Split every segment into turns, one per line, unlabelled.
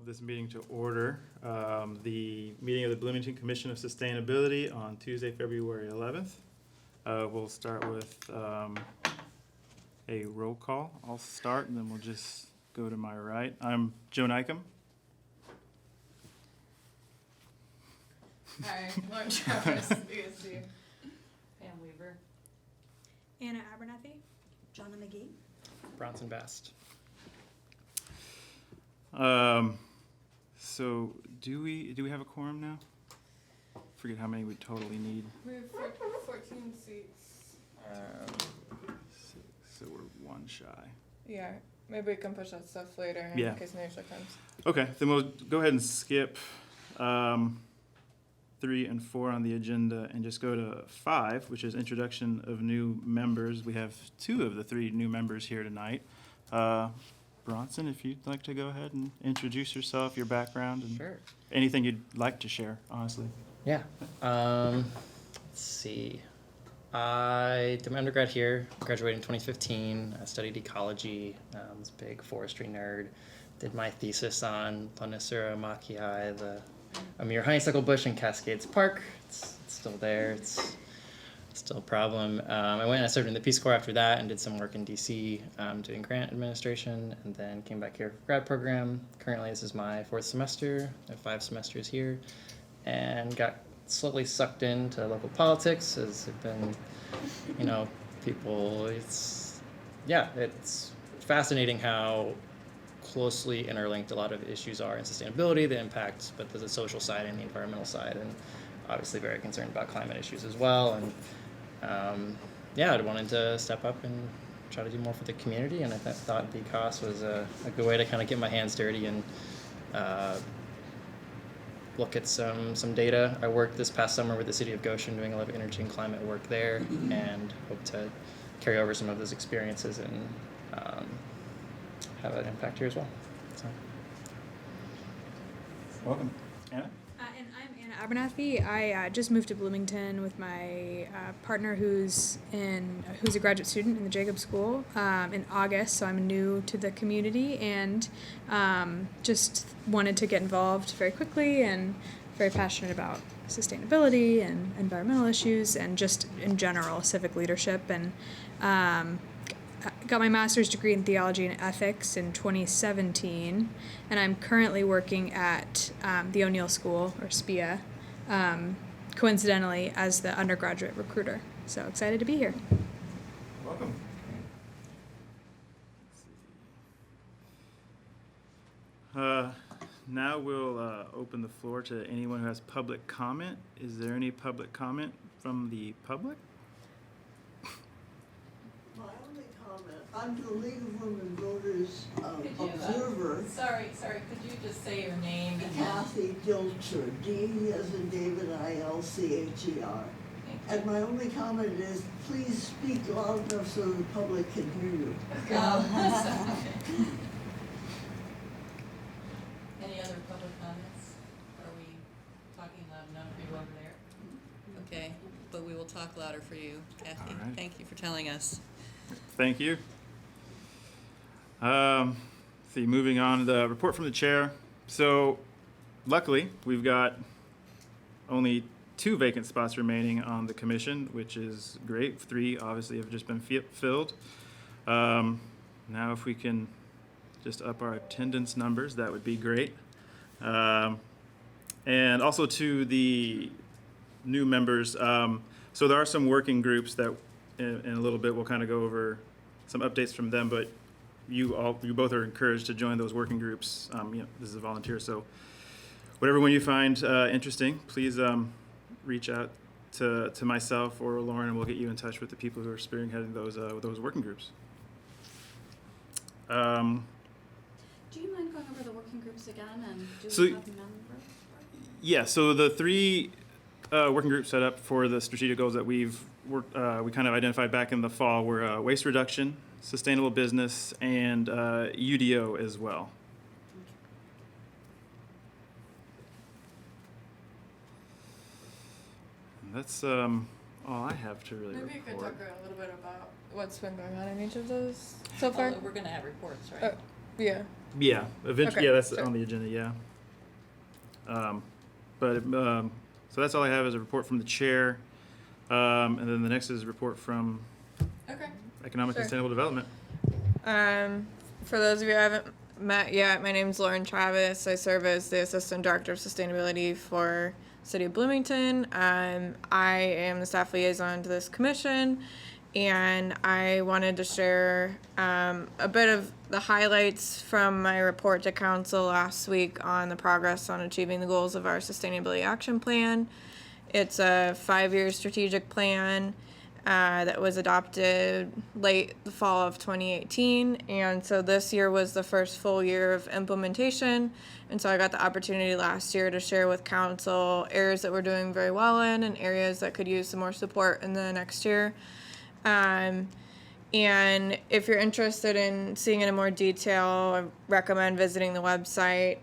this meeting to order. The meeting of the Bloomington Commission of Sustainability on Tuesday, February 11th. We'll start with a roll call. I'll start and then we'll just go to my right. I'm Joe Nykum.
Hi, Lauren Travis, USC. Pam Weaver.
Anna Abernathy.
Jonna McGee.
Bronson Best.
So do we have a quorum now? Forget how many we totally need.
We have 14 seats.
So we're one shy.
Yeah, maybe we can push that stuff later
Yeah.
in case Naisha comes.
Okay, then we'll go ahead and skip 3 and 4 on the agenda and just go to 5, which is introduction of new members. We have 2 of the 3 new members here tonight. Bronson, if you'd like to go ahead and introduce yourself, your background, and
Sure.
anything you'd like to share, honestly.
Yeah. Let's see. I did my undergrad here, graduated in 2015. I studied ecology. I was a big forestry nerd. Did my thesis on Lonicera macchiae, the Amur honeysuckle bush in Cascades Park. It's still there. It's still a problem. I went and I served in the Peace Corps after that and did some work in DC doing grant administration, and then came back here for grad program. Currently, this is my 4th semester. I have 5 semesters here, and got slowly sucked into local politics as I've been, people. It's fascinating how closely interlinked a lot of issues are in sustainability, the impacts, but there's the social side and the environmental side, and obviously very concerned about climate issues as well. And I wanted to step up and try to do more for the community, and I thought BCOS was a good way to kind of get my hands dirty and look at some data. I worked this past summer with the city of Goshen doing a lot of energy and climate work there, and hope to carry over some of those experiences and have an impact here as well. So.
Welcome. Anna?
And I'm Anna Abernathy. I just moved to Bloomington with my partner who's a graduate student in the Jacob School in August, so I'm new to the community and just wanted to get involved very quickly and very passionate about sustainability and environmental issues and just in general civic leadership, and got my master's degree in theology and ethics in 2017, and I'm currently working at the O'Neill School, or SPIA, coincidentally as the undergraduate recruiter. So excited to be here.
Welcome. Now we'll open the floor to anyone who has public comment. Is there any public comment from the public?
My only comment, I'm the League of Women Voters observer.
Sorry, could you just say your name?
Kathy Dilcher, D as in David, ILCHER. And my only comment is, please speak loud enough so the public can hear you.
Any other public comments? Are we talking loud enough for you over there? Okay, but we will talk louder for you, Kathy.
All right.
Thank you for telling us.
Thank you. Moving on, the report from the chair. So, luckily, we've got only 2 vacant spots remaining on the commission, which is great. 3 obviously have just been filled. Now, if we can just up our attendance numbers, that would be great. And also to the new members. So there are some working groups that in a little bit we'll kind of go over some updates from them, but you both are encouraged to join those working groups. This is a volunteer, so whatever one you find interesting, please reach out to myself or Lauren, and we'll get you in touch with the people who are spearheading those working groups.
Do you mind going over the working groups again, and do
So-
we have members?
Yeah, so the 3 working groups set up for the strategic goals that we kind of identified back in the fall were waste reduction, sustainable business, and UDO as well. And that's all I have to really
Maybe you could
report.
talk a little bit about what's been going on in each of those so far.
We're going to have reports, right?
Yeah.
Yeah, eventually,
Okay,
yeah, that's
sure.
on the agenda, yeah. So that's all I have is a report from the chair. And then the next is a report from
Okay.
Economic
Sure.
and Sustainable Development.
For those of you I haven't met yet, my name is Lauren Travis. I serve as the Assistant Director of Sustainability for City of Bloomington. I am the staff liaison to this commission, and I wanted to share a bit of the highlights from my report to council last week on the progress on achieving the goals of our Sustainability Action Plan. It's a 5-year strategic plan that was adopted late the fall of 2018, and so this year was the first full year of implementation. And so I got the opportunity last year to share with council areas that we're doing very well in and areas that could use some more support in the next year. And if you're interested in seeing it in more detail, I recommend visiting the website,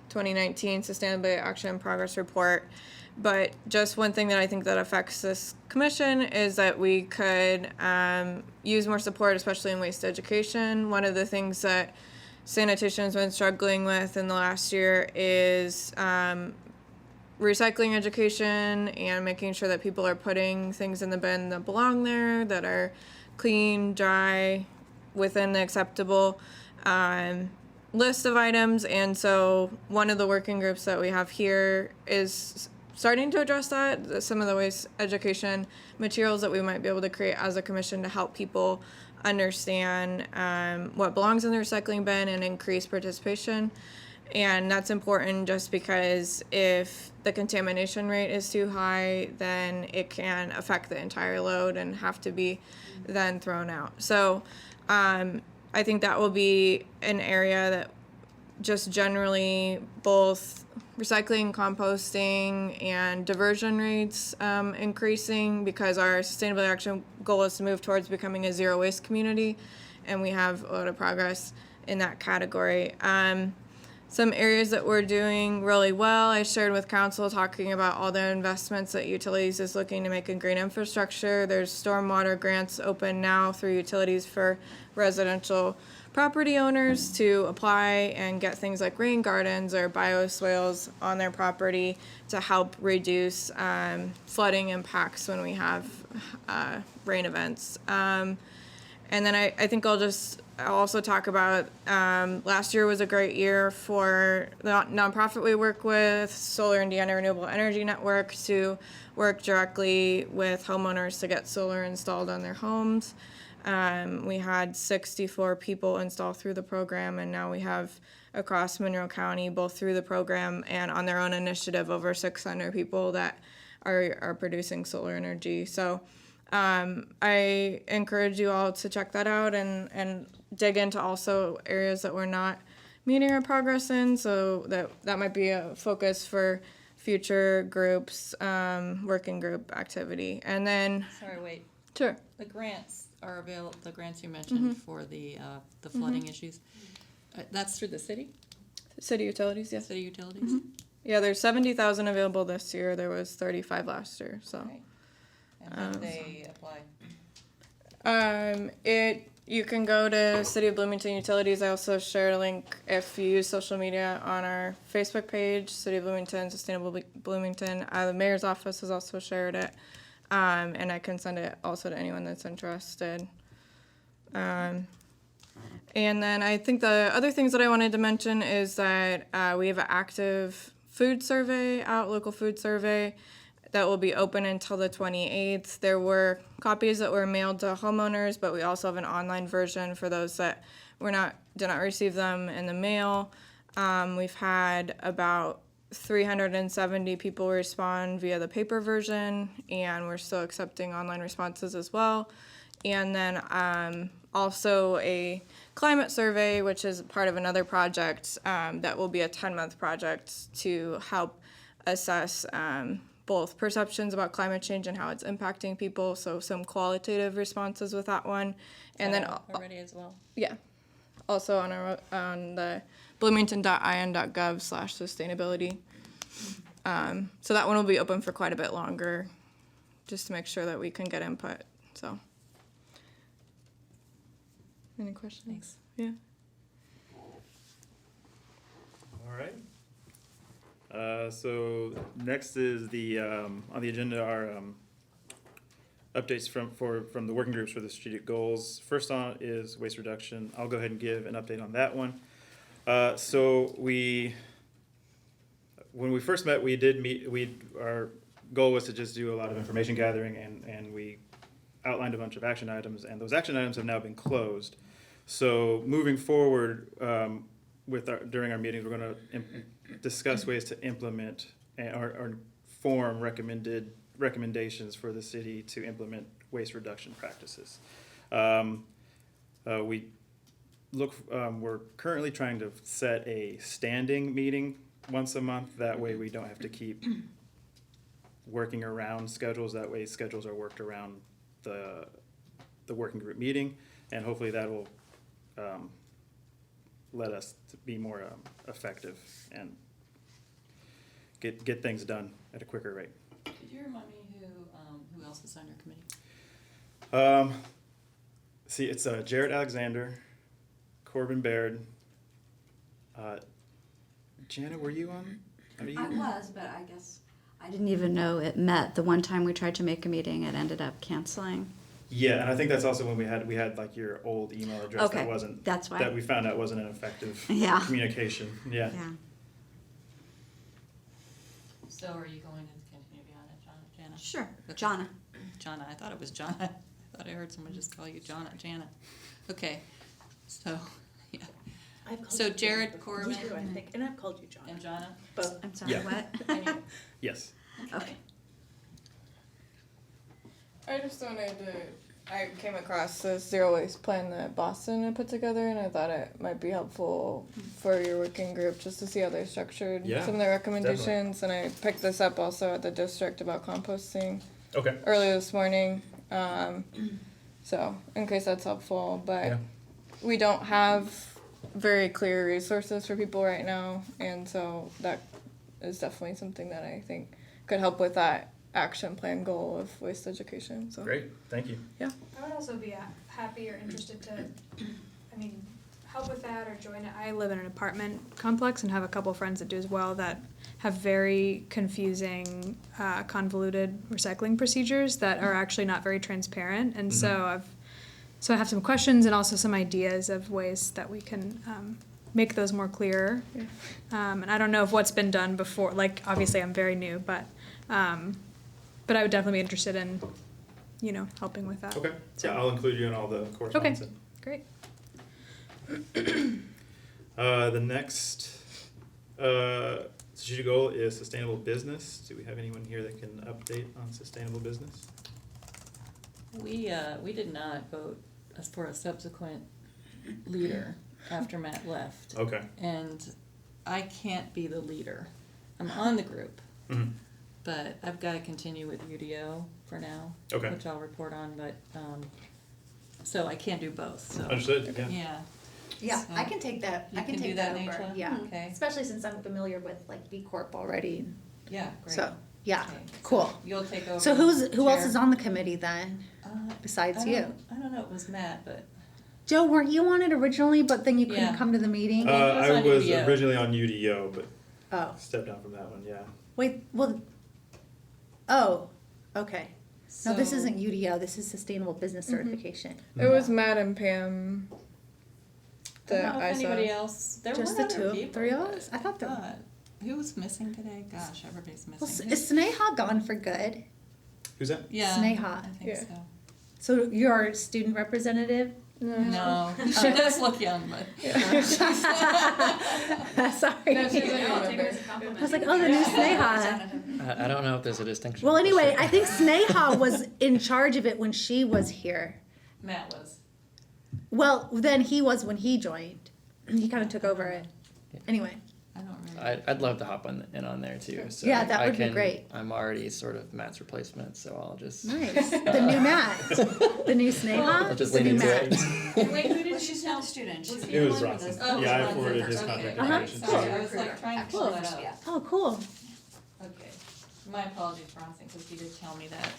2019 Sustainability Action Progress Report. But just one thing that I think that affects this commission is that we could use more support, especially in waste education. One of the things that sanitation has been struggling with in the last year is recycling education and making sure that people are putting things in the bin that belong there, that are clean, dry, within the acceptable list of items. And so one of the working groups that we have here is starting to address that, some of the waste education materials that we might be able to create as a commission to help people understand what belongs in the recycling bin and increase participation. And that's important just because if the contamination rate is too high, then it can affect the entire load and have to be then thrown out. So I think that will be an area that just generally both recycling, composting, and diversion rates increasing, because our sustainability action goal is to move towards becoming a zero waste community, and we have a lot of progress in that category. Some areas that we're doing really well, I shared with council talking about all the investments that utilities is looking to make in green infrastructure. There's stormwater grants open now through utilities for residential property owners to apply and get things like rain gardens or bioswales on their property to help reduce flooding impacts when we have rain events. And then I think I'll also talk about last year was a great year for the nonprofit we work with, Solar Indiana Renewable Energy Network, to work directly with homeowners to get solar installed on their homes. We had 64 people install through the program, and now we have across Monroe County, both through the program and on their own initiative, over 600 people that are producing solar energy. So I encourage you all to check that out and dig into also areas that we're not meeting our progress in, so that might be a focus for future groups, working group activity. And then,
Sorry, wait.
sure.
The grants are available, the grants you mentioned for the flooding issues. That's through the city?
City utilities, yes.
City utilities?
Yeah, there's 70,000 available this year. There was 35 last year, so.
Right. And how do they apply?
You can go to City of Bloomington Utilities. I also shared a link if you use social media on our Facebook page, City of Bloomington, Sustainable Bloomington. The mayor's office has also shared it. And I can send it also to anyone that's interested. And then I think the other things that I wanted to mention is that we have an active food survey out, local food survey, that will be open until the 28th. There were copies that were mailed to homeowners, but we also have an online version for those that did not receive them in the mail. We've had about 370 people respond via the paper version, and we're still accepting online responses as well. And then also a climate survey, which is part of another project that will be a 10-month project to help assess both perceptions about climate change and how it's impacting people, so some qualitative responses with that one. And then
Already as well?
yeah, also on the bloomington.in.gov/sustainability. So that one will be open for quite a bit longer, just to make sure that we can get input. So, any questions?
Thanks.
Yeah.
So next is the, on the agenda are updates from the working groups for the strategic goals. First on is waste reduction. I'll go ahead and give an update on that one. So when we first met, we did meet, our goal was to just do a lot of information gathering, and we outlined a bunch of action items, and those action items have now been closed. So moving forward, during our meetings, we're going to discuss ways to implement or form recommendations for the city to implement waste reduction practices. We're currently trying to set a standing meeting once a month. That way we don't have to keep working around schedules. That way schedules are worked around the working group meeting, and hopefully that will let us to be more effective and get things done at a quicker rate.
Could you remind me who else is on your committee?
See, it's Jared Alexander, Corbin Baird. Jana, were you on?
I was, but I guess I didn't even know it met. The one time we tried to make a meeting, it ended up canceling.
Yeah, and I think that's also when we had like your old email address
Okay,
that wasn't,
that's why.
that we found out wasn't an effective
Yeah.
communication. Yeah.
Yeah.
So are you going to continue to be on it, Jana?
Sure.
Okay.
Jonna.
Jana, I thought it was Jana. I thought I heard someone just call you Jana. Okay, so, yeah.
I've called
So
you
Jared,
Jana
Corbin,
before, I think, and I've called you John.
and Jana?
But
I'm sorry,
Yeah.
what?
And you?
Yes.
Okay.
I just wanted to. I came across the zero waste plan that Boston had put together, and I thought it might be helpful for your working group just to see how they structured
Yeah,
some of their recommendations. And I picked this up also at the district about composting
Okay.
earlier this morning. So in case that's helpful, but
Yeah.
we don't have very clear resources for people right now, and so that is definitely something that I think could help with that action plan goal of waste education. So
Great. Thank you.
I would also be happy or interested to, help with that or join it. I live in an apartment complex and have a couple friends that do as well that have very confusing, convoluted recycling procedures that are actually not very transparent. And so I have some questions and also some ideas of ways that we can make those more clear.
Yeah.
And I don't know if what's been done before. Like obviously I'm very new, but I would definitely be interested in, helping with that.
Okay.
So-
Yeah, I'll include you in all the correspondence.
Great.
The next strategic goal is sustainable business. Do we have anyone here that can update on sustainable business?
We did not vote for a subsequent leader after Matt left.
Okay.
And I can't be the leader. I'm on the group,
Mhm.
but I've got to continue with UDO for now.
Okay.
Which I'll report on, but, so I can't do both, so.
Understood. Yeah.
Yeah.
yeah,
So-
I can take that.
You
I can
can do
take
that,
that over.
Netra?
Yeah,
Okay.
especially since I'm familiar with like B Corp already.
Yeah, great.
So yeah,
Okay, so
cool.
You'll take over.
So who else
chair.
is on the committee then besides
I
you?
don't know, it was Matt, but,
Joe, weren't you on it originally, but then you couldn't
Yeah.
come to the meeting?
he was
I
on
was
UDO.
originally on UDO, but
Oh,
stepped down from that one. Yeah.
wait. Well. Oh, okay. No, this
so-
isn't UDO. This is Sustainable Business Certification.
it was Matt and Pam
I don't
that
know
I
if
saw.
anybody else, there were
Just the
other
two?
people,
Three of
but
us? I thought there-
who was missing today? Gosh, everybody's
Well,
missing.
is Sneha gone for good?
Who's that?
Yeah,
Sneha.
I think
Yeah.
so.
So you're our student representative?
No, she does look young, but.
Sorry.
No, she's a
I'll take it
member.
as a compliment.
I was like, oh, the new Sneha.
I don't know if there's a distinction.
Well,
for
anyway,
sure.
I think Sneha was in charge of it when she was here.
Matt was.
Well, then he was when he joined. He kind of took over it. Anyway,
I don't remember.
I'd love to hop in on there too. So
Yeah, that
I
would be
can-
great.
I'm already sort of Matt's replacement, so I'll just.
nice. The new Matt. The new Sneha.
I'll just
the
lean
new
into
Matt.
it.
Wait, who did
Well,
you
she's
tell?
not a student.
Was
She's
he
It
the
was
one with
Bronson.
us? Oh,
Yeah, I
Bronson.
forwarded his
Okay.
contact
Uh-huh.
information.
Sorry, I was like trying to pull that up.
Yeah.
Oh, cool.
Okay, my apologies, Bronson, because he did tell me that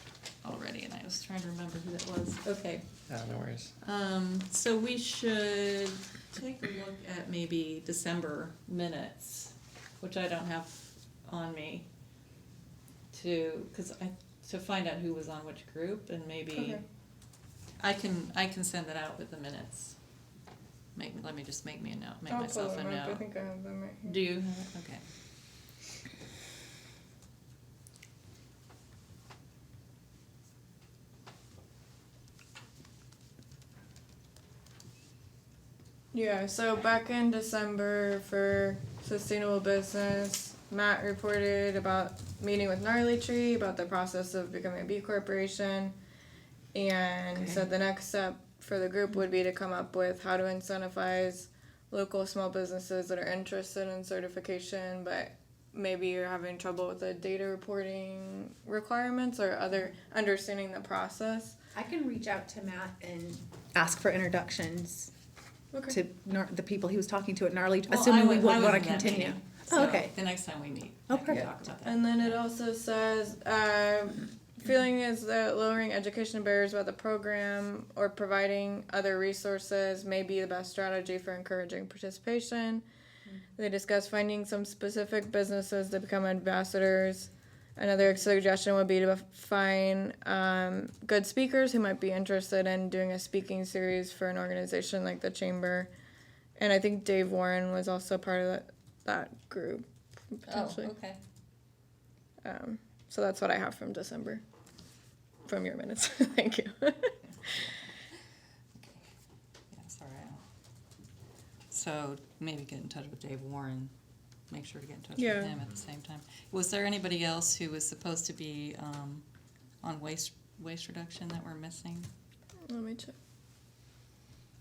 already, and I was trying to remember who that was. Okay,
No worries.
so we should take a look at maybe December minutes, which I don't have on me to find out who was on which group, and maybe I can send that out with the minutes. Let me just make me a note, make
I'll
myself
pull
a
them up. I
note.
think I have them right here.
Do you have it? Okay.
Yeah, so back in December for sustainable business, Matt reported about meeting with Gnarly Tree about the process of becoming a B corporation, and said the next step for the group would be to come up with how to incentivize local small businesses that are interested in certification, but maybe you're having trouble with the data reporting requirements or other understanding the process.
I can reach out to Matt and ask for introductions
Okay.
to the people he was talking to at Gnarly,
Well,
assuming we
I
would
was
want to
in that
continue.
meeting,
Oh,
so
okay.
The next time we meet,
Oh,
I can
perfect.
talk about that.
And then it also says, feeling is that lowering education barriers about the program or providing other resources may be the best strategy for encouraging participation. They discuss finding some specific businesses to become ambassadors. Another suggestion would be to find good speakers who might be interested in doing a speaking series for an organization like the Chamber. And I think Dave Warren was also part of that group, potentially.
Oh, okay.
So that's what I have from December, from your minutes. Thank you.
Okay. Yeah, sorry. So maybe get in touch with Dave Warren. Make sure to get in touch
Yeah.
with him at the same time. Was there anybody else who was supposed to be on waste reduction that we're missing?
Let me check.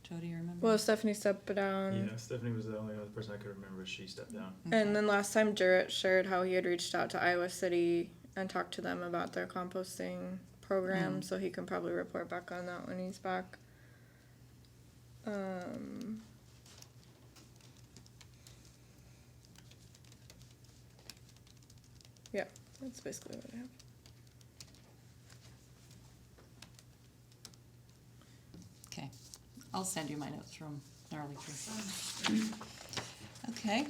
Jody, you remember?
Well, Stephanie stepped down.
Yeah, Stephanie was the only other person I could remember. She stepped down.
Okay.
And then last time Jarrett shared how he had reached out to Iowa City and talked to them about their composting program, so he can probably report back on that when he's back. Yeah, that's basically what I have.
Okay, I'll send you my notes from Gnarly Tree. Okay.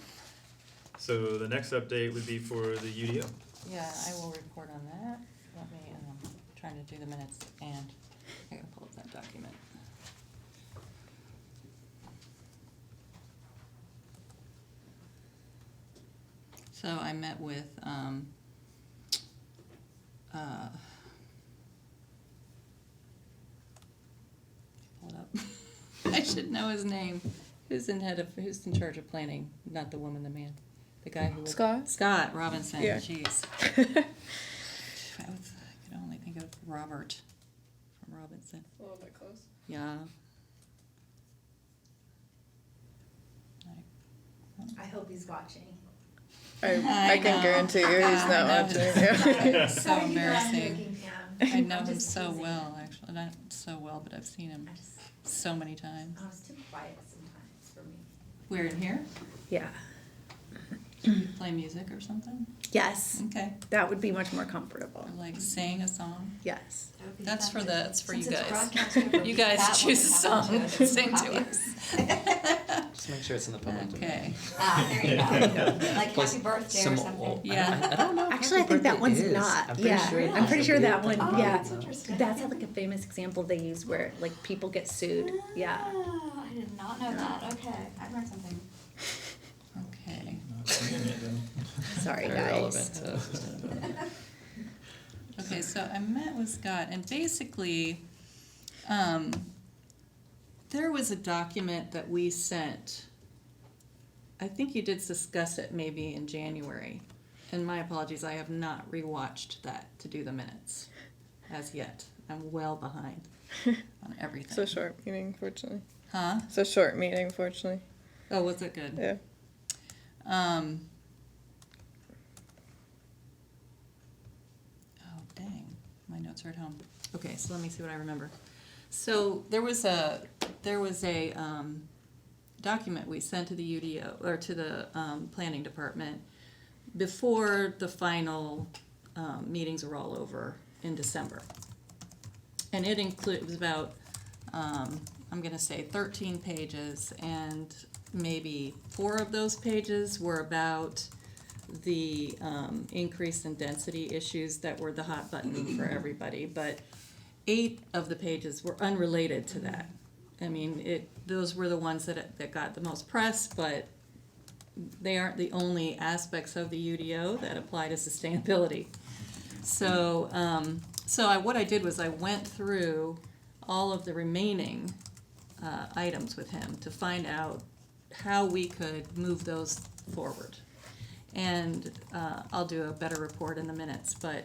So the next update would be for the UDO.
Yeah, I will report on that. Let me, trying to do the minutes, and I gotta pull up that document. So I met with, pull it up. I should know his name. Who's in charge of planning? Not the woman, the man. The guy who.
Scott?
Scott Robinson,
Yeah.
jeez. I could only think of Robert from Robinson.
A little bit close.
Yeah.
I hope he's watching.
I can
know.
guarantee you he's
I
not
know.
watching. Yeah.
So embarrassing. I know him so well, actually. Not so well, but I've seen him so many times.
Oh, it's too quiet sometimes for me.
We're in here?
Yeah.
Play music or something?
Yes,
Okay.
that would be much more comfortable.
Or like sing a song?
Yes.
That's for you
Since it's
guys.
broadcast over
You guys
that
choose a
one,
song
have
to sing to
copies.
us.
Just make sure it's in the public domain.
Okay.
There you go. Like
Plus
happy birthday or
some
something.
old-
Yeah.
I don't know. if
Actually, I
Happy
think that
Birthday
one's
is.
not.
I'm pretty
Yeah,
sure it
I'm
is
pretty
a
sure
video
that one.
Oh,
Yeah,
that's interesting.
that's like a famous example they use where like people get sued. Yeah.
Oh, I did not know that. Okay, I've learned something.
Okay.
Sorry,
Very
guys.
relevant.
Okay, so I met with Scott, and basically, there was a document that we sent. I think you did discuss it maybe in January. And my apologies, I have not rewatched that to do the minutes as yet. I'm well behind on everything.
It's a short meeting, fortunately.
Huh?
It's a short meeting, fortunately.
Oh, was it good?
Yeah.
Oh, dang. My notes are at home. Okay, so let me see what I remember. So there was a document we sent to the UDO, or to the planning department before the final meetings were all over in December. And it was about, I'm gonna say 13 pages, and maybe 4 of those pages were about the increase in density issues that were the hot button for everybody, but 8 of the pages were unrelated to that. I mean, those were the ones that got the most press, but they aren't the only aspects of the UDO that apply to sustainability. So, what I did was I went through all of the remaining items with him to find out how we could move those forward. And I'll do a better report in the minutes, but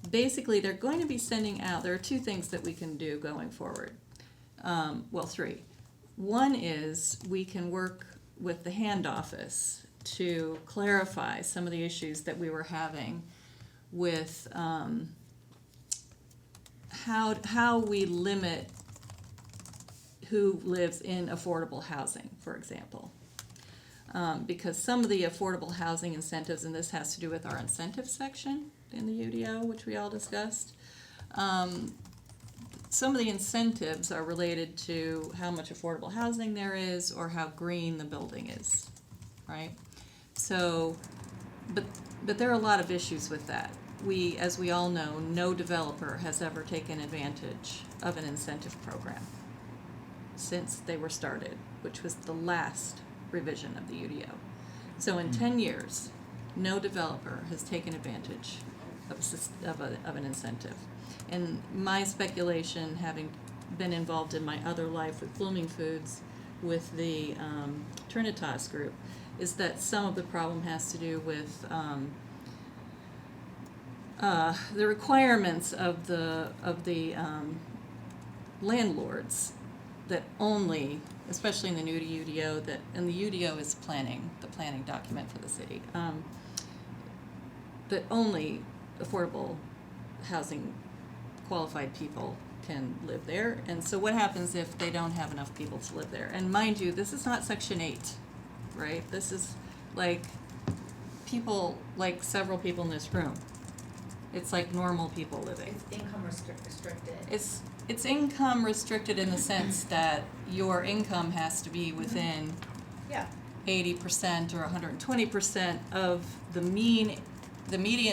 basically they're going to be sending out, there are 2 things that we can do going forward. Well, 3. One is we can work with the hand office to clarify some of the issues that we were having with how we limit who lives in affordable housing, for example. Because some of the affordable housing incentives, and this has to do with our incentive section in the UDO, which we all discussed, some of the incentives are related to how much affordable housing there is or how green the building is, right? So, but there are a lot of issues with that. As we all know, no developer has ever taken advantage of an incentive program since they were started, which was the last revision of the UDO. So in 10 years, no developer has taken advantage of an incentive. And my speculation, having been involved in my other life with Blooming Foods, with the Trinitas group, is that some of the problem has to do with the requirements of the landlords that only, especially in the new UDO, and the UDO is the planning document for the city, that only affordable housing qualified people can live there. And so what happens if they don't have enough people to live there? And mind you, this is not Section 8, right? This is like people, like several people in this room. It's like normal people living.
It's income restricted.
It's income restricted in the sense that your income has to be within
Yeah.
80% or 120% of the median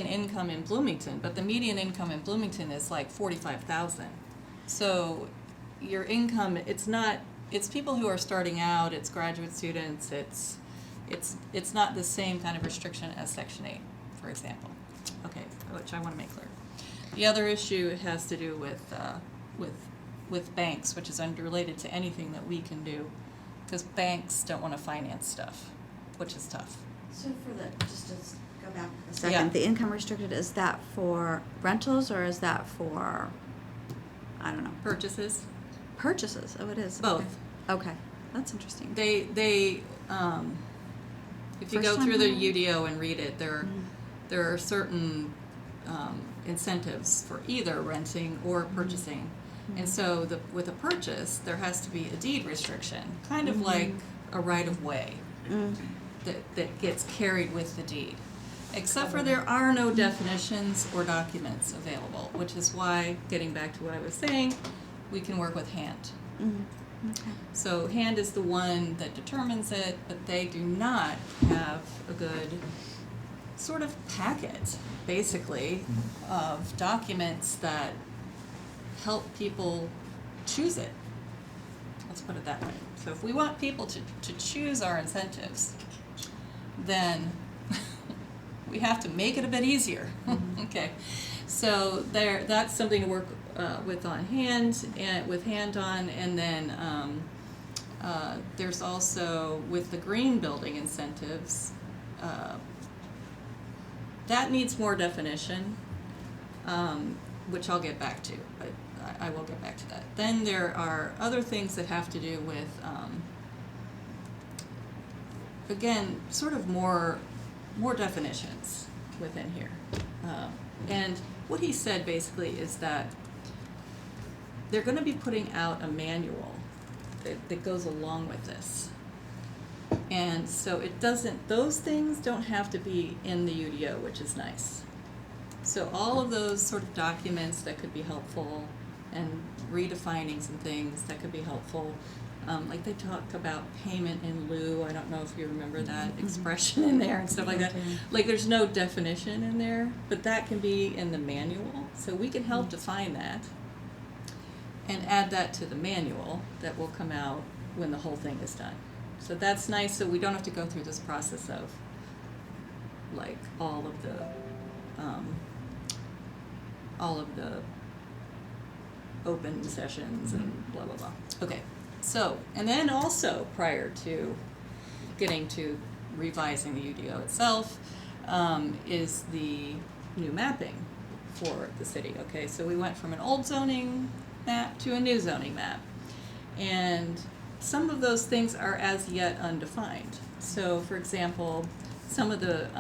income in Bloomington, but the median income in Bloomington is like $45,000. So your income, it's people who are starting out, it's graduate students, it's not the same kind of restriction as Section 8, for example. Okay, which I want to make clear. The other issue has to do with banks, which is unrelated to anything that we can do, because banks don't want to finance stuff, which is tough.
So just to go back a second,
Yeah.
the income restricted, is that for rentals or is that for, I don't know,
Purchases,
purchases? Oh, it is.
both.
Okay, that's interesting.
They if you
First
go
time
through the
home?
UDO and read it, there are certain incentives for either renting or purchasing. And so with a purchase, there has to be a deed restriction, kind of like a right of way that gets carried with the deed. Except for there are no definitions or documents available, which is why, getting back to what I was saying, we can work with HAND.
Okay.
So HAND is the one that determines it, but they do not have a good sort of packet, basically, of documents that help people choose it. Let's put it that way. So if we want people to choose our incentives, then we have to make it a bit easier. Okay, so that's something to work with on HAND and with HAND on, and then there's also with the green building incentives. That needs more definition, which I'll get back to, but I will get back to that. Then there are other things that have to do with, again, sort of more definitions within here. And what he said basically is that they're going to be putting out a manual that goes along with this. And so those things don't have to be in the UDO, which is nice. So all of those sort of documents that could be helpful and redefining some things that could be helpful Like they talk about payment in lieu, I don't know if you remember that expression in there and stuff like that. Like there's no definition in there, but that can be in the manual, so we can help define that and add that to the manual that will come out when the whole thing is done. So that's nice, so we don't have to go through this process of like all of the open sessions and blah, blah, blah. Okay, so, and then also prior to getting to revising the UDO itself, is the new mapping for the city. Okay, so we went from an old zoning map to a new zoning map. And some of those things are as yet undefined. So, for example, some of the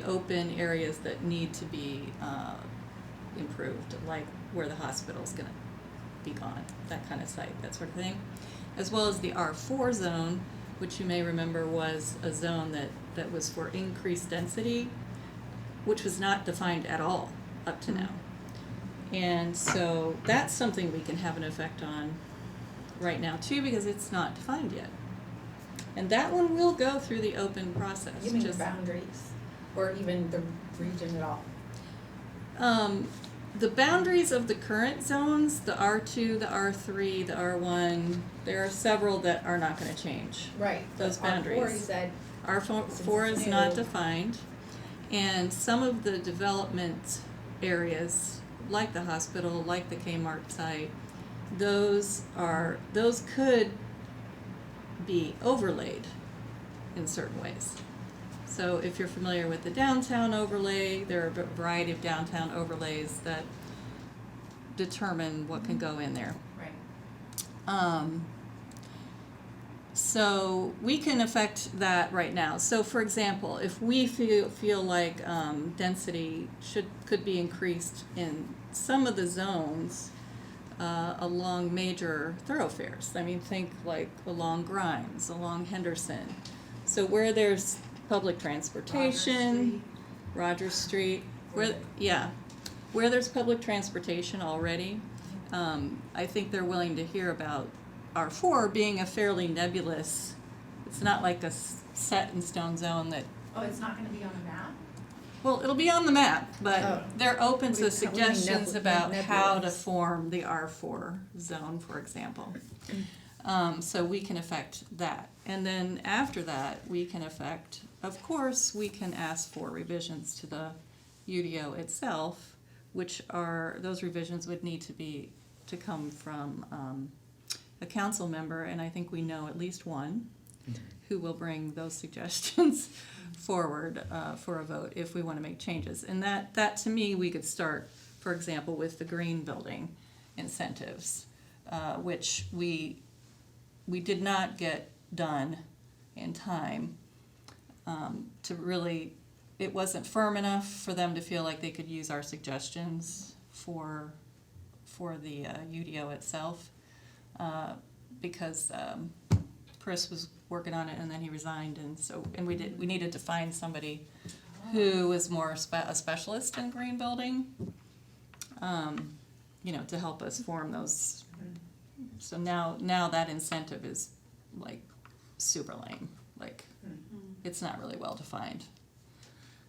open areas that need to be improved, like where the hospital's gonna be gone, that kind of site, that sort of thing. As well as the R4 zone, which you may remember was a zone that was for increased density, which was not defined at all up to now. And so that's something we can have an effect on right now too, because it's not defined yet. And that one will go through the open process.
You mean the boundaries, or even the region at all?
The boundaries of the current zones, the R2, the R3, the R1, there are several that are not gonna change.
Right.
Those
but
boundaries.
R4, you said,
R4 is
it's
not
new.
defined, and some of the development areas, like the hospital, like the Kmart site, those could be overlaid in certain ways. So if you're familiar with the downtown overlay, there are a variety of downtown overlays that determine what can go in there.
right.
So we can affect that right now. So for example, if we feel like density could be increased in some of the zones along major thoroughfares. I mean, think like along Grimes, along Henderson. So where there's public transportation, Rogers Street, where there's public transportation already, I think they're willing to hear about R4 being a fairly nebulous, it's not like a set in stone zone that,
Oh, it's not gonna be on the map?
well, it'll be on the map, but
Oh.
they're open
What do you-
to
what do you mean
suggestions about how to
nebulous?
form the R4 zone, for example. So we can affect that. And then after that, we can affect, of course, we can ask for revisions to the UDO itself, which are, those revisions would need to come from a council member, and I think we know at least one who will bring those suggestions forward for a vote if we want to make changes. And that to me, we could start, for example, with the green building incentives, which we did not get done in time to really, it wasn't firm enough for them to feel like they could use our suggestions for the UDO itself, because Chris was working on it and then he resigned, and we needed to find somebody who was more a specialist in green building, to help us form those. So now that incentive is like super lame, like it's not really well defined.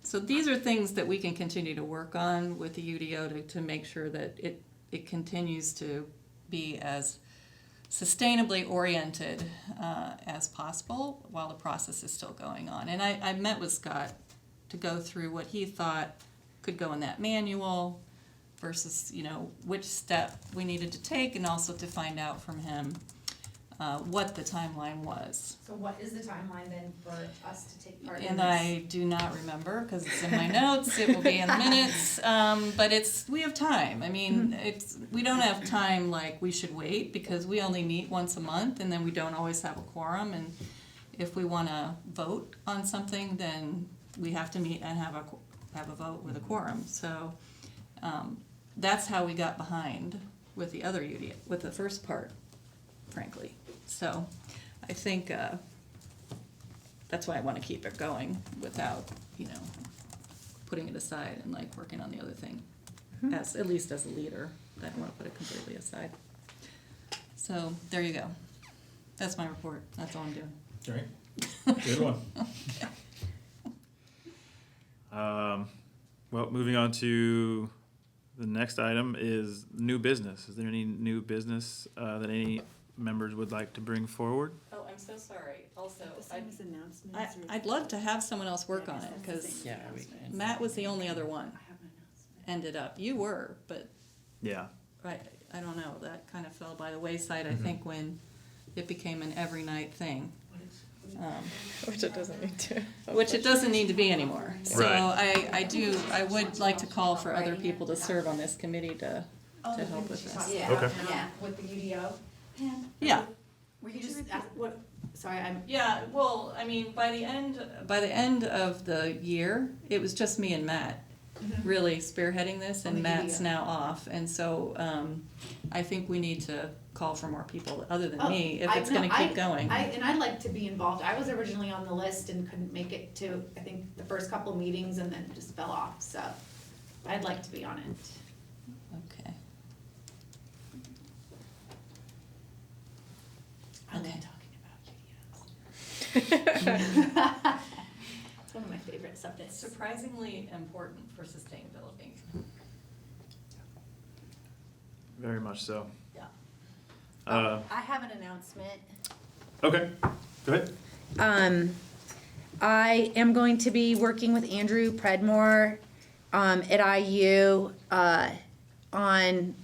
So these are things that we can continue to work on with the UDO to make sure that it continues to be as sustainably oriented as possible while the process is still going on. And I met with Scott to go through what he thought could go in that manual versus, which step we needed to take, and also to find out from him what the timeline was.
So what is the timeline then for us to take part in
And
this?
I do not remember because it's in my notes. It will be in the minutes. But we have time. I mean, we don't have time like we should wait because we only meet once a month, and then we don't always have a quorum. And if we want to vote on something, then we have to meet and have a vote with a quorum. So that's how we got behind with the other UDO, with the first part, frankly. So I think that's why I want to keep it going without, putting it aside and like working on the other thing, at least as a leader. I don't want to put it completely aside. So there you go. That's my report. That's all I'm doing.
All right. Good one. Well, moving on to the next item is new business. Is there any new business that any members would like to bring forward?
Oh, I'm so sorry. Also,
announcements.
I'd love to have someone else work on it, because
Yeah,
Matt was the only other one. Ended up. You were, but
Yeah.
I don't know. That kind of fell by the wayside, I think, when it became an every night thing.
Which it doesn't need to.
Which it doesn't need to be anymore. So
Right.
I would like to call for other people to serve on this committee to help with this.
Okay.
Yeah.
With the UDO.
Yeah.
Were you just, what, sorry, I'm.
Yeah, well, I mean, by the end of the year, it was just me and Matt really spearheading this, and
On the
Matt's
UDO.
now off, and so, I think we need to call for more people other than me, if it's gonna keep going.
And I'd like to be involved. I was originally on the list and couldn't make it to, I think, the first couple meetings and then just fell off, so I'd like to be on it.
Okay.
I love
Okay.
talking about UDOs. It's one of my favorite subjects.
Surprisingly important for sustainability.
Very much so.
Yeah.
Uh,
I have an announcement.
okay. Go ahead.
I am going to be working with Andrew Predmore at IU I'm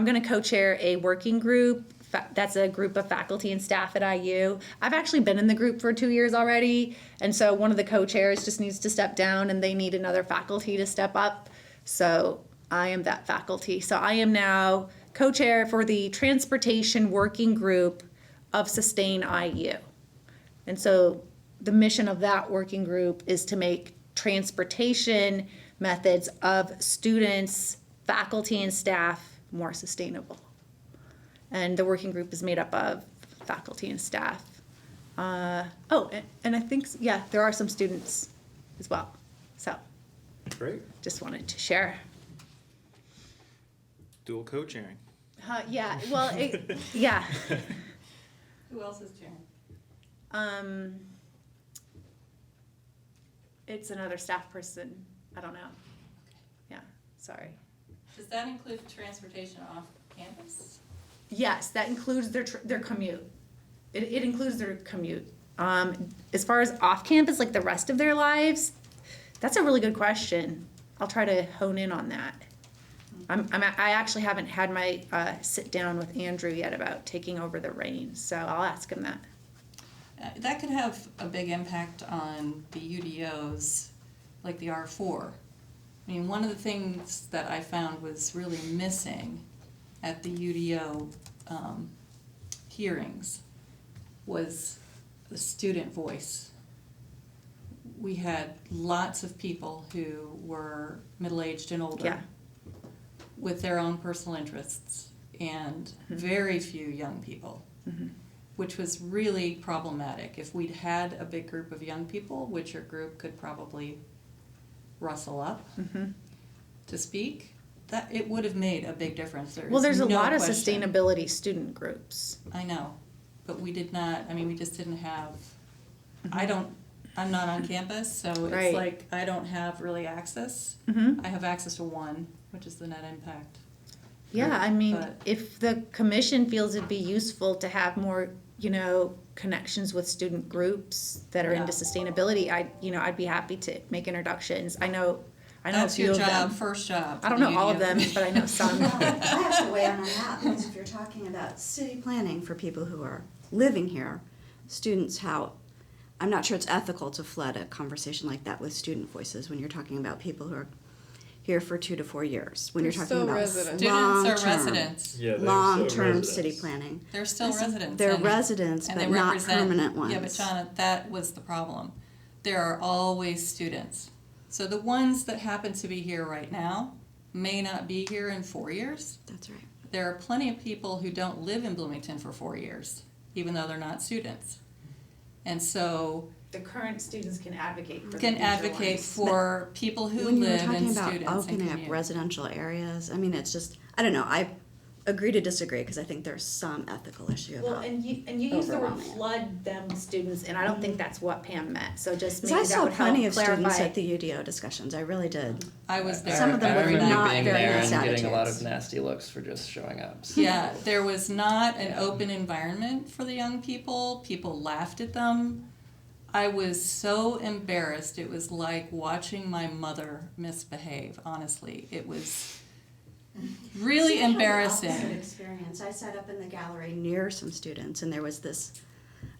going to co-chair a working group. That's a group of faculty and staff at IU. I've actually been in the group for 2 years already, and so one of the co-chairs just needs to step down, and they need another faculty to step up. So I am that faculty. So I am now co-chair for the Transportation Working Group of Sustain IU. And so the mission of that working group is to make transportation methods of students, faculty, and staff more sustainable. And the working group is made up of faculty and staff. And I think, yeah, there are some students as well. So
Great.
just wanted to share.
Dual co-chairing.
Yeah, well, yeah.
Who else is chairing?
It's another staff person. I don't know. Yeah, sorry.
Does that include transportation off campus?
Yes, that includes their commute. It includes their commute. As far as off campus, like the rest of their lives, that's a really good question. I'll try to hone in on that. I actually haven't had my sit down with Andrew yet about taking over the reins, so I'll ask him that.
That could have a big impact on the UDOs, like the R4. I mean, one of the things that I found was really missing at the UDO hearings was the student voice. We had lots of people who were middle-aged and older.
Yeah.
With their own personal interests, and very few young people, which was really problematic. If we'd had a big group of young people, which your group could probably rustle up to speak, that it would have made a big difference.
There's a
no
lot of
question.
sustainability student groups.
I know, but we did not, I mean, we just didn't have, I'm not on campus, so it's
Right.
like I don't have really access. I have access to one, which is the net impact.
Yeah, I mean,
But-
if the commission feels it'd be useful to have more, connections with student groups that are into
Yeah.
sustainability, I'd be happy to make introductions. I know a
That's
few
your
of
job,
them.
first job.
I don't
for
know
the
all of
UDO.
them, but I know some.
Well, I have to weigh in on that, because if you're talking about city planning for people who are living here, students, I'm not sure it's ethical to flood a conversation like that with student voices when you're talking about people who are here for 2 to 4 years. When
They're
you're talking
still
about
residents.
Students are
long-term,
residents.
Yeah,
long-term city planning.
They're still residents.
They're
and-
residents,
and
but
they
not
represent-
permanent ones.
Yeah, but Shauna, that was the problem. There are always students. So the ones that happen to be here right now may not be here in 4 years.
That's right.
There are plenty of people who don't live in Bloomington for 4 years, even though they're not students. And so
The current students can advocate for
can advocate for people who
When you were
live and
talking
students
about
and
opening up
commute.
residential areas, I mean, it's just, I don't know, agree to disagree, because I think there's some ethical issue
Well,
about.
and you use the word
overwhelming it.
flood them students, and I don't think that's what Pam meant, so just
'Cause
maybe
I
that
saw
would help
plenty of students
clarify.
at the UDO discussions, I really did.
I was there.
Some of them
I
were
remember
not
being
very
there
nice
and getting a lot
attitudes.
of nasty looks for just showing up. So.
Yeah, there was not an open environment for the young people. People laughed at them. I was so embarrassed. It was like watching my mother misbehave, honestly. It was really
See, I had the
embarrassing.
opposite experience. I sat up in the gallery near some students, and there was this.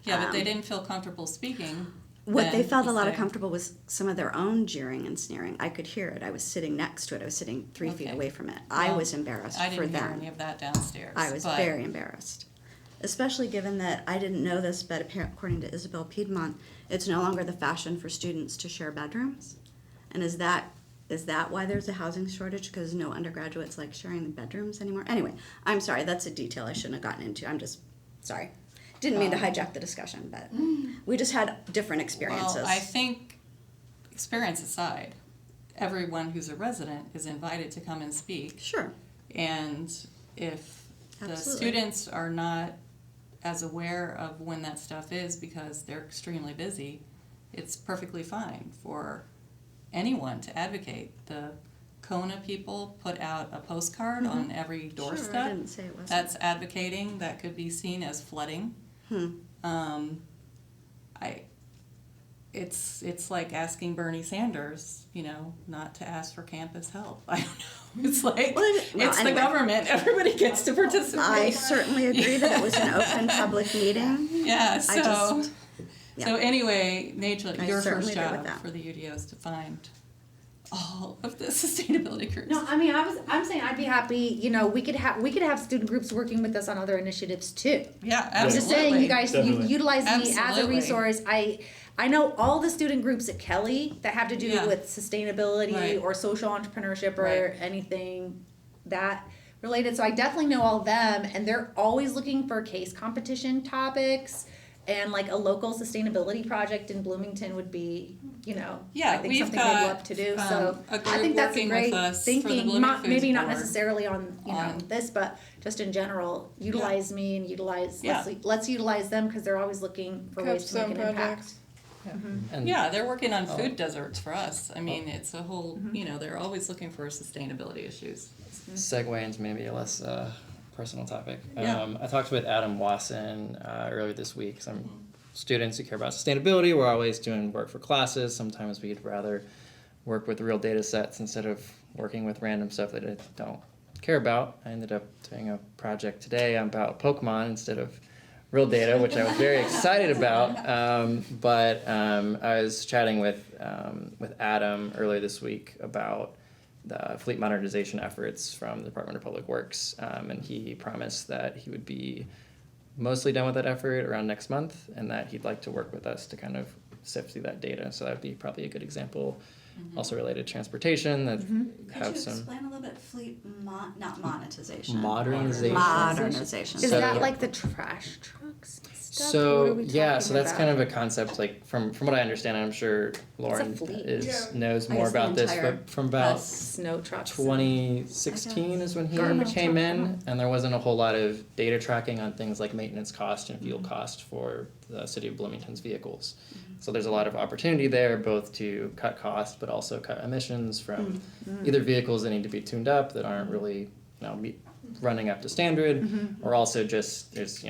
Yeah, but they
um,
didn't feel comfortable speaking.
What they
then,
felt a
you
lot of
say.
comfortable was some of their own jeering and sneering. I could hear it. I was sitting next to it. I was sitting 3 feet
Okay.
away from it. I
Well,
was embarrassed
I
for
didn't hear
them.
any of that downstairs.
I was
but
very embarrassed, especially given that I didn't know this, but according to Isabel Piedmont, it's no longer the fashion for students to share bedrooms. And is that why there's a housing shortage? Because no undergraduates like sharing the bedrooms anymore? Anyway, I'm sorry. That's a detail I shouldn't have gotten into. I'm just sorry. Didn't mean to hijack the discussion, but we just had different experiences.
Well, I think, experience aside, everyone who's a resident is invited to come and speak.
Sure.
And if the
Absolutely.
students are not as aware of when that stuff is because they're extremely busy, it's perfectly fine for anyone to advocate. The Kona people put out a postcard on every
Sure, I
doorstep.
didn't say it wasn't.
That's advocating. That could be seen as flooding. It's like asking Bernie Sanders, not to ask for campus help. I don't know. It's like
Well,
it's
anyway.
the government. Everybody gets to participate.
I certainly agree that it was an open public meeting.
Yeah. So
I just,
so anyway, Nigel,
I
your
certainly
first
agree with
job
that.
for the UDOs to find all of the sustainability groups.
No, I mean, I'm saying I'd be happy, we could have student groups working with us on other initiatives too.
Yeah,
I'm
absolutely.
just saying, you guys
Definitely.
utilize me as a
Absolutely.
resource. I know all the student groups at Kelly that have to do
Yeah.
with sustainability
Right.
or social entrepreneurship or
Right.
anything that related. So I definitely know all of them, and they're always looking for case competition topics. And like a local sustainability project in Bloomington would be,
Yeah,
I think
we've
something
got,
they'd love to do. So
a
I
group
think that's a
working
great
with us for the
thinking.
Bloomington
Maybe
Foods
not
Board.
necessarily on
on-
this, but just in general, utilize me and utilize.
Yeah.
Let's utilize them because they're always looking for ways to make
Capstone
an impact.
projects.
And
Yeah, they're working on
Oh.
food deserts for us. I mean, it's a whole, they're always looking for sustainability issues.
segue into maybe a less personal topic.
Yeah.
I talked with Adam Wasson earlier this week. Some students who care about sustainability, we're always doing work for classes. Sometimes we'd rather work with real data sets instead of working with random stuff that I don't care about. I ended up doing a project today about Pokemon instead of real data, which I was very excited about. But I was chatting with Adam earlier this week about the fleet modernization efforts from the Department of Public Works, and he promised that he would be mostly done with that effort around next month, and that he'd like to work with us to kind of sift through that data. So that would be probably a good example, also related to transportation, that
Could
have
you
some
explain a little bit not monetization.
modernization.
Modernization.
Is
So-
that like the trash trucks and stuff? What are
So
we
yeah,
talking
so that's
about?
kind of a concept, like from what I understand, and I'm sure Lauren
fleet.
knows
I
more
guess the
about this,
entire
but from about
Snow trucks.
2016 is when he
Garbage
came
truck.
in, and there wasn't a whole lot of data tracking on things like maintenance cost and
Mm-hmm.
fuel cost for the city of Bloomington's vehicles. So there's a lot of opportunity there, both to cut cost, but also cut emissions from
Mm-hmm.
either vehicles that need to be tuned up that aren't really running up to standard,
Mm-hmm.
or also just there's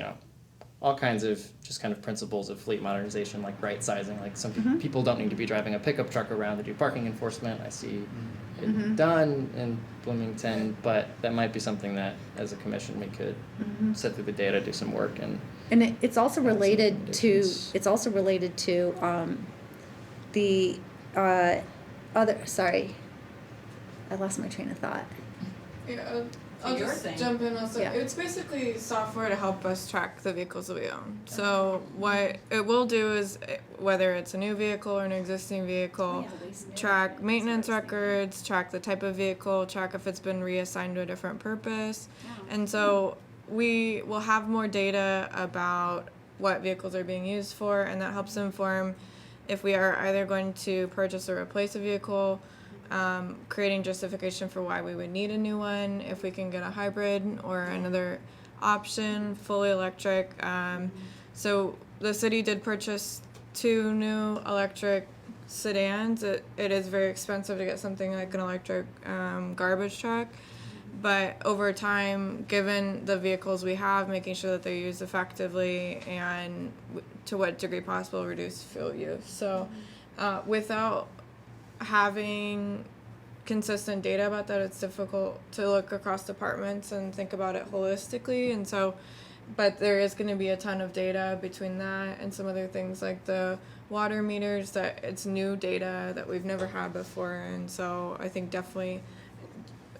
all kinds of just kind of principles of fleet modernization, like right sizing. Like some
Mm-hmm.
people don't need to be driving a pickup truck around to do parking enforcement. I see it
Mm-hmm.
done in Bloomington, but that might be something that, as a commission, we could
Mm-hmm.
sit through the data, do some work, and
And it's also
Have some
related to,
recommendations.
the sorry, I lost my train of thought.
Yeah, I'll
your
just
thing.
jump in also.
Yeah.
It's basically software to help us track the vehicles that we own. So what it will do is, whether it's a new vehicle or an existing vehicle, track maintenance records, track the type of vehicle, track if it's been reassigned to a different purpose. And so we will have more data about what vehicles are being used for, and that helps inform if we are either going to purchase or replace a vehicle, creating justification for why we would need a new one, if we can get a hybrid or another option, fully electric. So the city did purchase 2 new electric sedans. It is very expensive to get something like an electric garbage truck. But over time, given the vehicles we have, making sure that they're used effectively and to what degree possible reduce fuel use. So without having consistent data about that, it's difficult to look across departments and think about it holistically. And so, but there is going to be a ton of data between that and some other things like the water meters, that it's new data that we've never had before. And so I think definitely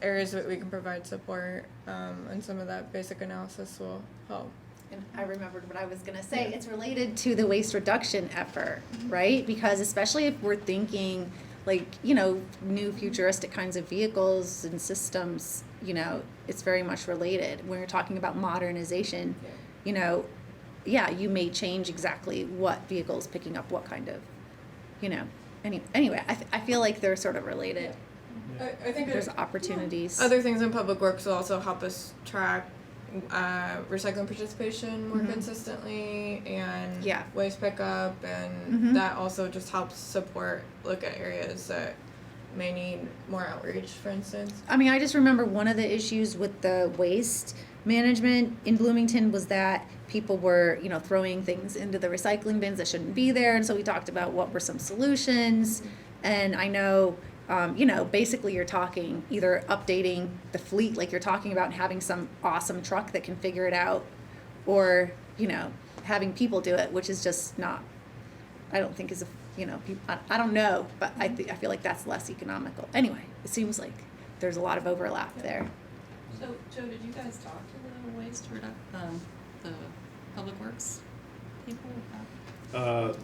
areas that we can provide support and some of that basic analysis will help.
And I remembered what I was going to say. It's related to the waste reduction effort, right? Because especially if we're thinking like, you know, new futuristic kinds of vehicles and systems, you know, it's very much related. When you're talking about modernization, you know, yeah, you may change exactly what vehicle is picking up what kind of, you know. Anyway, I feel like they're sort of related.
I think
There's opportunities.
other things in public works will also help us track recycling participation more consistently and waste pickup, and that also just helps support look at areas that may need more outreach, for instance.
I mean, I just remember one of the issues with the waste management in Bloomington was that people were, you know, throwing things into the recycling bins that shouldn't be there, and so we talked about what were some solutions. And I know, you know, basically you're talking either updating the fleet like you're talking about and having some awesome truck that can figure it out, or, you know, having people do it, which is just not, I don't think is a, you know, I don't know, but I feel like that's less economical. Anyway, it seems like there's a lot of overlap there.
So, Joe, did you guys talk to the waste the public works people?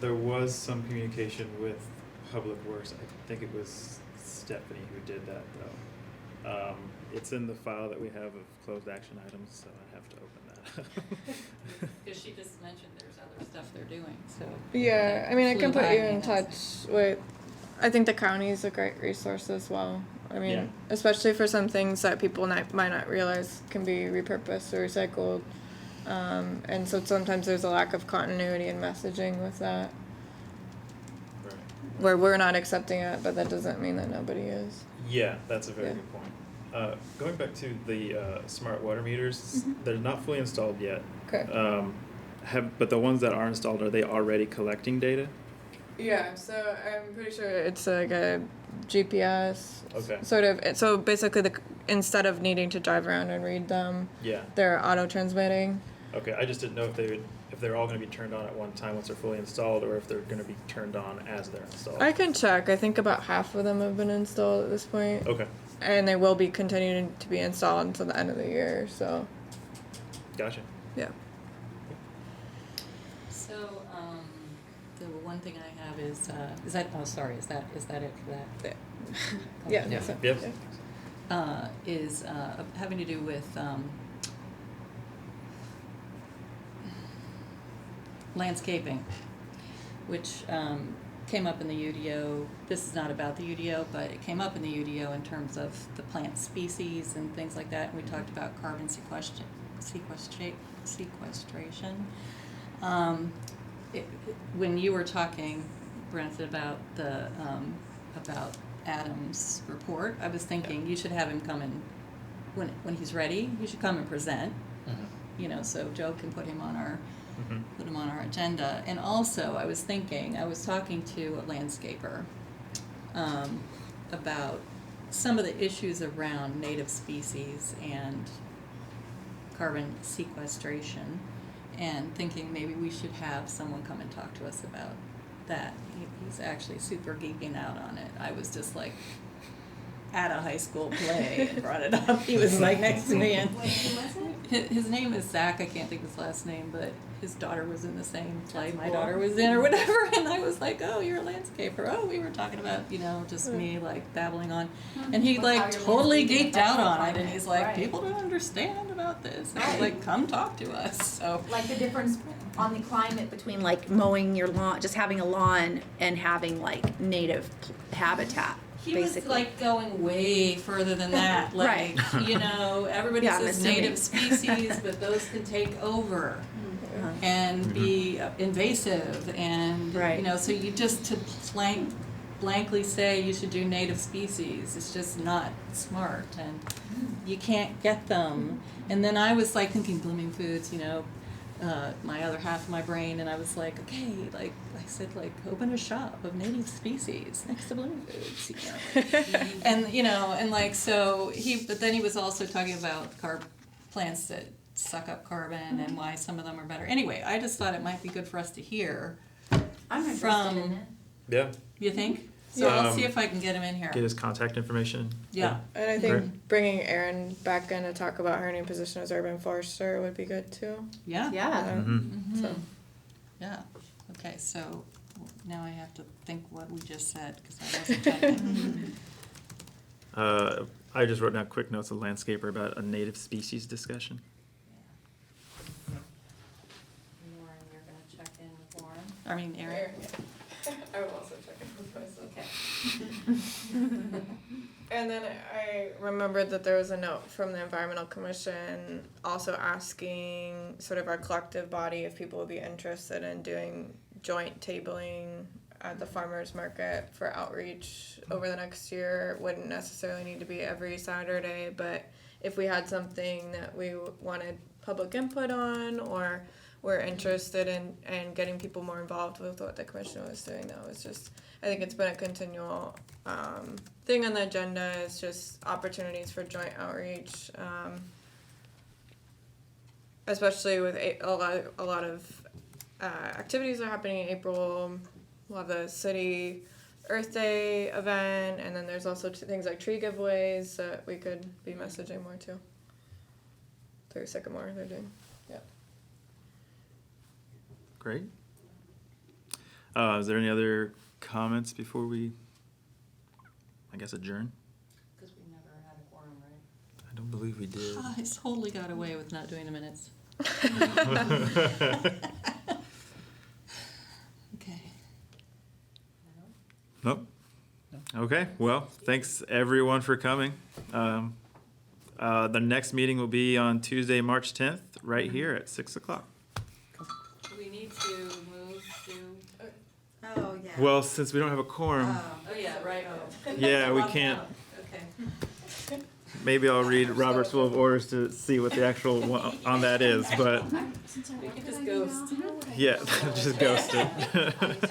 There was some communication with Public Works. I think it was Stephanie who did that, though. It's in the file that we have of closed action items, so I have to open that.
Because she just mentioned there's other stuff they're doing, so.
Yeah, I mean, I can
Flew
put
by
you
me,
in
that's-
touch with, I think the county is a great resource as well. I mean,
Yeah.
especially for some things that people might not realize can be repurposed or recycled. And so sometimes there's a lack of continuity in messaging with that,
Right.
where we're not accepting it, but that doesn't mean that nobody is.
Yeah, that's a very
Yeah.
good point. Going back to the smart water meters, they're not fully installed yet.
Correct.
But the ones that are installed, are they already collecting data?
Yeah, so I'm pretty sure it's like a GPS
Okay.
sort of. So basically, instead of needing to drive around and read them,
Yeah.
they're auto transmitting.
Okay, I just didn't know if they're all going to be turned on at one time once they're fully installed, or if they're going to be turned on as they're installed.
I can check. I think about half of them have been installed at this point.
Okay,
And they will be continuing to be installed until the end of the year. So,
gotcha.
yeah.
So, the one thing I have is that, oh, sorry, is that it for that?
Yeah.
Yeah.
So,
Yep.
Is having to do with landscaping, which came up in the UDO. This is not about the UDO, but it came up in the UDO in terms of the plant species and things like that. And we talked about carbon sequestration. When you were talking, Brent, about the about Adam's report, I was thinking you should have him come in when he's ready. You should come and present. You know, so Joe can put him on our agenda. And also, I was talking to a landscaper about some of the issues around native species and carbon sequestration, and thinking maybe we should have someone come and talk to us about that. He's actually super geeking out on it. I was just like at a high school play and brought it up. He was like next to me, and his name is Zach. I can't think of his last name, but his daughter was in the same play my daughter was in or whatever, and I was like, oh, you're a landscaper. Oh, we were talking about, you know, just me like babbling on, and he like totally geeked out on it, and he's like, people don't understand about this. And I was like, come talk to us. So
Like the difference on the climate between like mowing your lawn, just having a lawn, and having like native habitat.
He was
basically.
like going way further than that. Like, you know, everybody
Yeah, I'm
says
assuming.
native species, but those can take over and be invasive and,
Right.
you know, so you just to blankly say you should do native species, it's just not smart and you can't get them. And then I was like thinking blooming foods, you know, my other half of my brain, and I was like, okay, like I said, like open a shop of native species next to blooming foods, you know. And you know, and like so but then he was also talking about plants that suck up carbon and why some of them are better. Anyway, I just thought it might be good for us to hear.
I'm interested
From-
in it.
Yeah.
You think? So I'll see if I can get him in here.
Get his contact information.
Yeah.
And I think bringing Erin back in to talk about her new position as urban forester would be good too.
Yeah.
Yeah.
Mm-hmm.
So
Yeah. Okay, so now I have to think what we just said because I wasn't typing.
I just wrote down quick notes of landscaper about a native species discussion.
Lauren, you're gonna check in with Lauren? I mean, Erin?
I will also check in with myself.
Okay.
And then I remembered that there was a note from the Environmental Commission also asking sort of our collective body if people would be interested in doing joint tabling at the farmers market for outreach over the next year. It wouldn't necessarily need to be every Saturday, but if we had something that we wanted public input on or were interested in getting people more involved with what the commission was doing, that was just, I think it's been a continual thing on the agenda, is just opportunities for joint outreach, especially with a lot of activities are happening in April. We'll have the city Earth Day event, and then there's also things like tree giveaways that we could be messaging more to. Through Sycamore, they're doing. Yeah.
Great. Is there any other comments before we, I guess, adjourn?
Because we never had a quorum, right?
I don't believe we did.
I totally got away with not doing the minutes. Okay.
Nope. Okay, well, thanks everyone for coming. The next meeting will be on Tuesday, March 10th, right here at 6 o'clock.
Do we need to move to?
Oh, yeah.
Well, since we don't have a quorum,
Oh, yeah, right. Oh.
yeah, we can't.
Okay.
Maybe I'll read Robert's Rule of Orders to see what the actual one on that is, but
We can just ghost.
yeah, just ghost it.